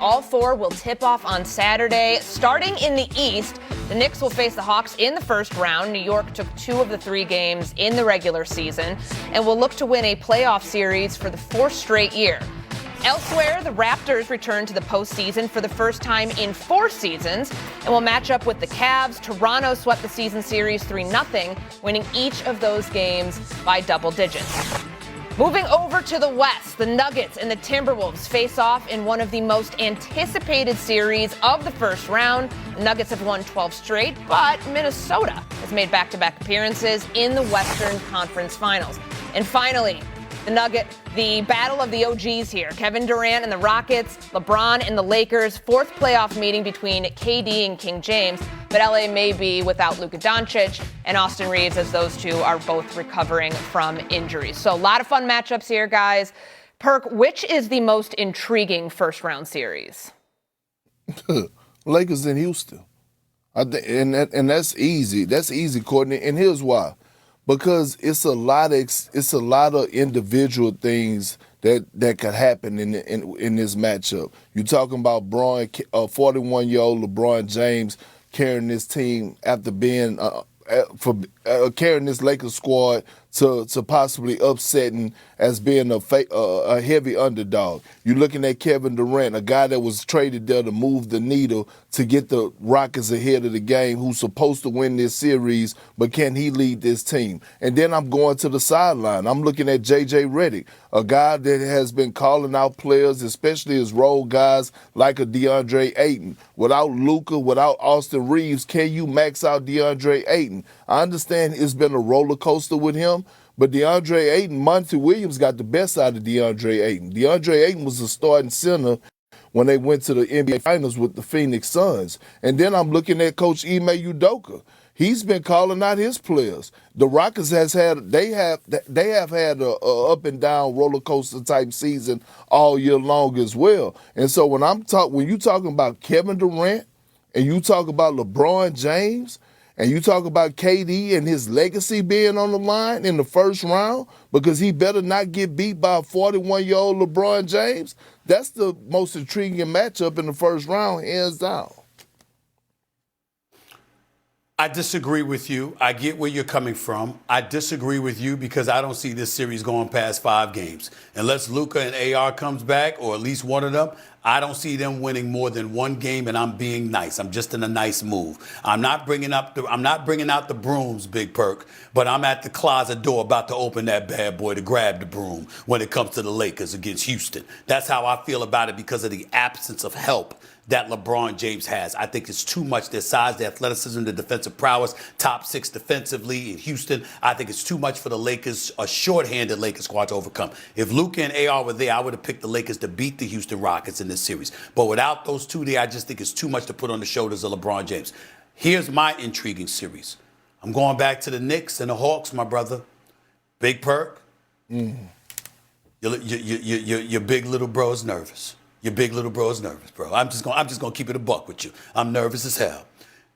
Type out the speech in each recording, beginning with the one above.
All four will tip off on Saturday. Starting in the East, the Knicks will face the Hawks in the first round. New York took 2 of the 3 games in the regular season and will look to win a playoff series for the 4th straight year. Elsewhere, the Raptors return to the postseason for the first time in 4 seasons and will match up with the Cavs. Toronto swept the season series 3-0, winning each of those games by double digits. Moving over to the West, the Nuggets and the Timberwolves face off in one of the most anticipated series of the first round. The Nuggets have won 12 straight, but Minnesota has made back-to-back appearances in the Western Conference Finals. And finally, the battle of the OGs here. Kevin Durant and the Rockets, LeBron and the Lakers, 4th playoff meeting between KD and King James. But LA may be without Luka Doncic and Austin Reeves, as those two are both recovering from injuries. So a lot of fun matchups here, guys. Perk, which is the most intriguing first-round series? Lakers in Houston. And that's easy. That's easy, Courtney. And here's why. Because it's a lot of individual things that could happen in this matchup. You're talking about 41-year-old LeBron James carrying this team after being carrying this Lakers squad to possibly upsetting as being a heavy underdog. You're looking at Kevin Durant, a guy that was traded there to move the needle to get the Rockets ahead of the game, who's supposed to win this series, but can he lead this team? And then I'm going to the sideline. I'm looking at J.J. Redick, a guy that has been calling out players, especially his role guys like a DeAndre Ayton. Without Luka, without Austin Reeves, can you max out DeAndre Ayton? I understand it's been a roller coaster with him, but DeAndre Ayton, Monty Williams got the best out of DeAndre Ayton. DeAndre Ayton was the starting center when they went to the NBA Finals with the Phoenix Suns. And then I'm looking at Coach Ime Udoka. He's been calling out his players. The Rockets have had a up and down roller coaster type season all year long as well. And so when you talking about Kevin Durant and you talk about LeBron James, and you talk about KD and his legacy being on the line in the first round because he better not get beat by a 41-year-old LeBron James, that's the most intriguing matchup in the first round, hands down. I disagree with you. I get where you're coming from. I disagree with you because I don't see this series going past 5 games. Unless Luka and AR comes back, or at least one of them, I don't see them winning more than 1 game, and I'm being nice. I'm just in a nice move. I'm not bringing out the brooms, Big Perk, but I'm at the closet door about to open that bad boy to grab the broom when it comes to the Lakers against Houston. That's how I feel about it because of the absence of help that LeBron James has. I think it's too much. Their size, their athleticism, their defensive prowess, top 6 defensively in Houston. I think it's too much for the Lakers, a shorthanded Lakers squad to overcome. If Luka and AR were there, I would have picked the Lakers to beat the Houston Rockets in this series. But without those two there, I just think it's too much to put on the shoulders of LeBron James. Here's my intriguing series. I'm going back to the Knicks and the Hawks, my brother. Big Perk. Your big little bro is nervous. Your big little bro is nervous, bro. I'm just gonna keep it a buck with you. I'm nervous as hell.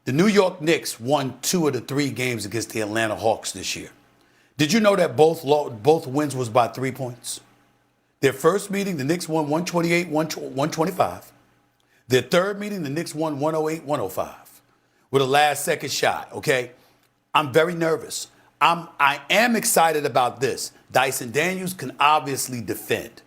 The New York Knicks won 2 of the 3 games against the Atlanta Hawks this year. Did you know that both wins was by 3 points? Their first meeting, the Knicks won 128-125. Their third meeting, the Knicks won 108-105 with a last-second shot, okay? I'm very nervous. I am excited about this. Dyson Daniels can obviously defend.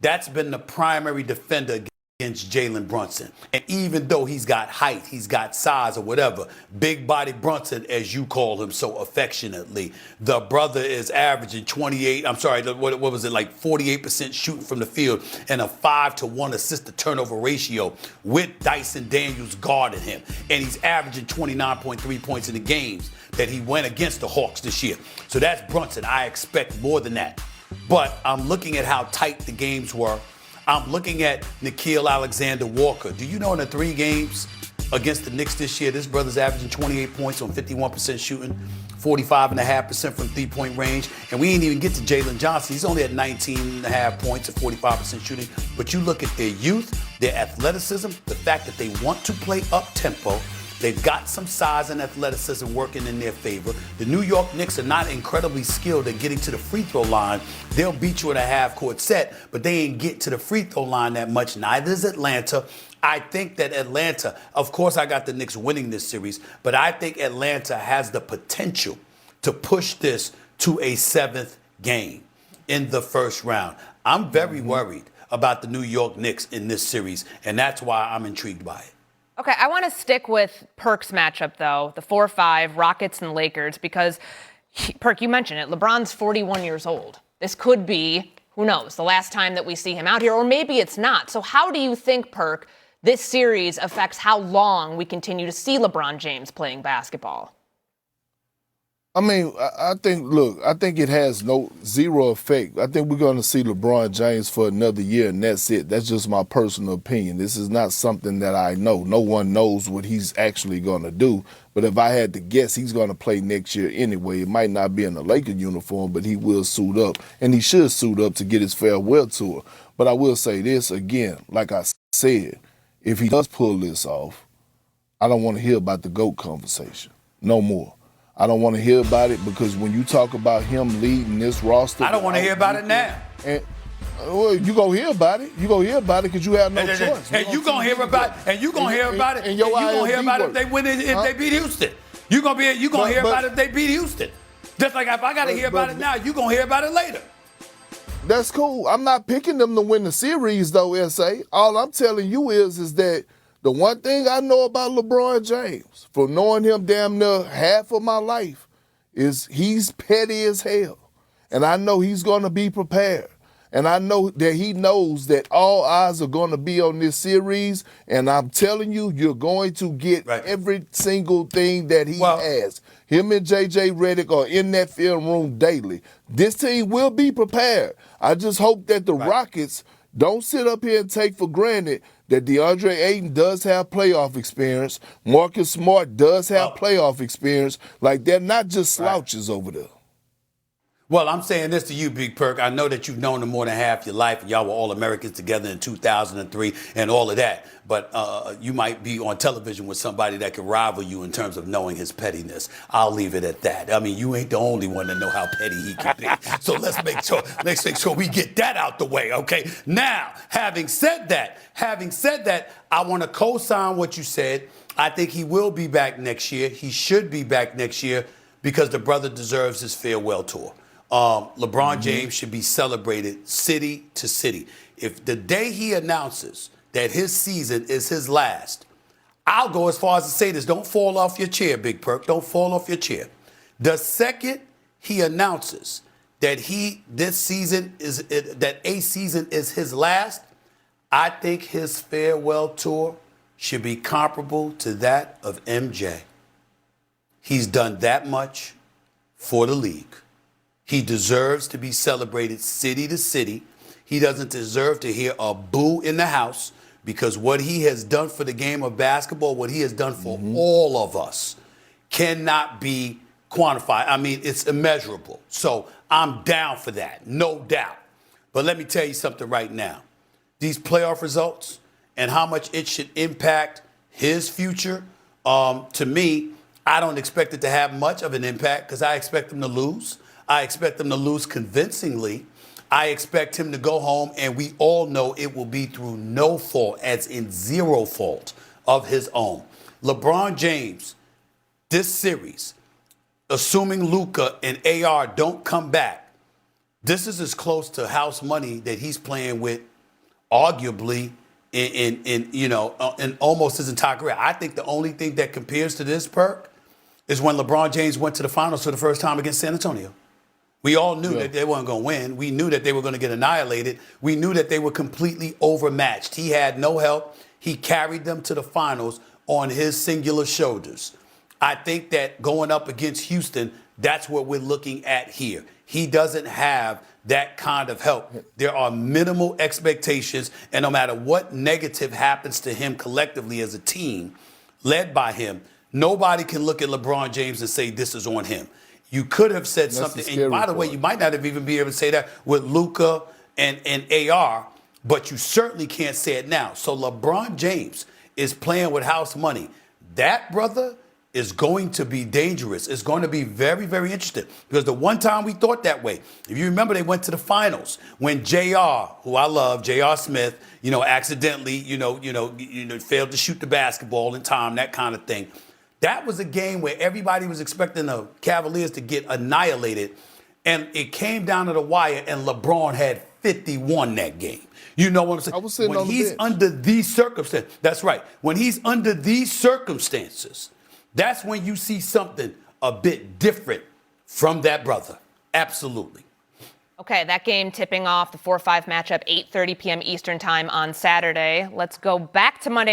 That's been the primary defender against Jalen Brunson. And even though he's got height, he's got size or whatever, big body Brunson, as you call him so affectionately, the brother is averaging 48% shooting from the field and a 5-to-1 assist-to-turnover ratio with Dyson Daniels guarding him. And he's averaging 29.3 points in the games that he went against the Hawks this year. So that's Brunson. I expect more than that. But I'm looking at how tight the games were. I'm looking at Nickeil Alexander-Walker. Do you know in the 3 games against the Knicks this year, this brother's averaging 28 points on 51% shooting, 45.5% from three-point range. And we ain't even get to Jalen Johnson. He's only at 19.5 points at 45% shooting. But you look at their youth, their athleticism, the fact that they want to play up-tempo, They've got some size and athleticism working in their favor. The New York Knicks are not incredibly skilled at getting to the free throw line. They'll beat you in a half-court set, but they ain't get to the free throw line that much. Neither is Atlanta. I think that Atlanta, of course I got the Knicks winning this series, but I think Atlanta has the potential to push this to a 7th game in the first round. I'm very worried about the New York Knicks in this series, and that's why I'm intrigued by it. Okay, I want to stick with Perk's matchup, though, the 4-5 Rockets and Lakers, because, Perk, you mentioned it, LeBron's 41 years old. This could be, who knows, the last time that we see him out here, or maybe it's not. So how do you think, Perk, this series affects how long we continue to see LeBron James playing basketball? I mean, I think it has zero effect. I think we're going to see LeBron James for another year, and that's it. That's just my personal opinion. This is not something that I know. No one knows what he's actually going to do. But if I had to guess, he's going to play next year anyway. It might not be in a Laker uniform, but he will suit up, and he should suit up to get his farewell tour. But I will say this again, like I said, if he does pull this off, I don't want to hear about the GOAT conversation no more. I don't want to hear about it because when you talk about him leading this roster, I don't want to hear about it now. And well, you gonna hear about it. You gonna hear about it because you have no choice. And you gonna hear about it. And you gonna hear about it. And you gonna hear about it if they win it, if they beat Houston. You gonna hear about it if they beat Houston. Just like if I gotta hear about it now, you gonna hear about it later. That's cool. I'm not picking them to win the series though, SA. All I'm telling you is that the one thing I know about LeBron James, from knowing him damn near half of my life, is he's petty as hell. And I know he's going to be prepared. And I know that he knows that all eyes are going to be on this series. And I'm telling you, you're going to get every single thing that he has. Him and J.J. Redick are in that film room daily. This team will be prepared. I just hope that the Rockets don't sit up here and take for granted that DeAndre Ayton does have playoff experience. Marcus Smart does have playoff experience. Like, they're not just slouches over there. Well, I'm saying this to you, Big Perk. I know that you've known him more than half your life, and y'all were all Americans together in 2003 and all of that. But you might be on television with somebody that could rival you in terms of knowing his pettiness. I'll leave it at that. I mean, you ain't the only one to know how petty he can be. So let's make sure we get that out the way, okay? Now, having said that, I want to co-sign what you said. I think he will be back next year. He should be back next year because the brother deserves his farewell tour. LeBron James should be celebrated city to city. If the day he announces that his season is his last, I'll go as far as to say this. Don't fall off your chair, Big Perk. Don't fall off your chair. The second he announces that a season is his last, I think his farewell tour should be comparable to that of MJ. He's done that much for the league. He deserves to be celebrated city to city. He doesn't deserve to hear a boo in the house because what he has done for the game of basketball, what he has done for all of us, cannot be quantified. I mean, it's immeasurable. So I'm down for that, no doubt. But let me tell you something right now. These playoff results and how much it should impact his future, to me, I don't expect it to have much of an impact because I expect him to lose. I expect him to lose convincingly. I expect him to go home, and we all know it will be through no fault, as in zero fault of his own. LeBron James, this series, assuming Luka and AR don't come back, this is as close to house money that he's playing with, arguably, in almost his entire career. I think the only thing that compares to this, Perk, is when LeBron James went to the finals for the first time against San Antonio. We all knew that they weren't going to win. We knew that they were going to get annihilated. We knew that they were completely overmatched. He had no help. He carried them to the finals on his singular shoulders. I think that going up against Houston, that's what we're looking at here. He doesn't have that kind of help. There are minimal expectations, and no matter what negative happens to him collectively as a team, led by him, nobody can look at LeBron James and say this is on him. You could have said something, and by the way, you might not have even be able to say that with Luka and AR, but you certainly can't say it now. So LeBron James is playing with house money. That, brother, is going to be dangerous. It's going to be very, very interesting because the one time we thought that way, if you remember, they went to the finals when J.R., who I love, J.R. Smith, accidentally, failed to shoot the basketball in time, that kind of thing. That was a game where everybody was expecting the Cavaliers to get annihilated, and it came down to the wire, and LeBron had 51 that game. You know what I'm saying? I was sitting when on the he's bench. under these circumstances, that's right. When he's under these circumstances, that's when you see something a bit different from that brother. Absolutely. Okay, that game tipping off the 4-5 matchup, 8:30 p.m. Eastern time on Saturday. Let's go back to Monday.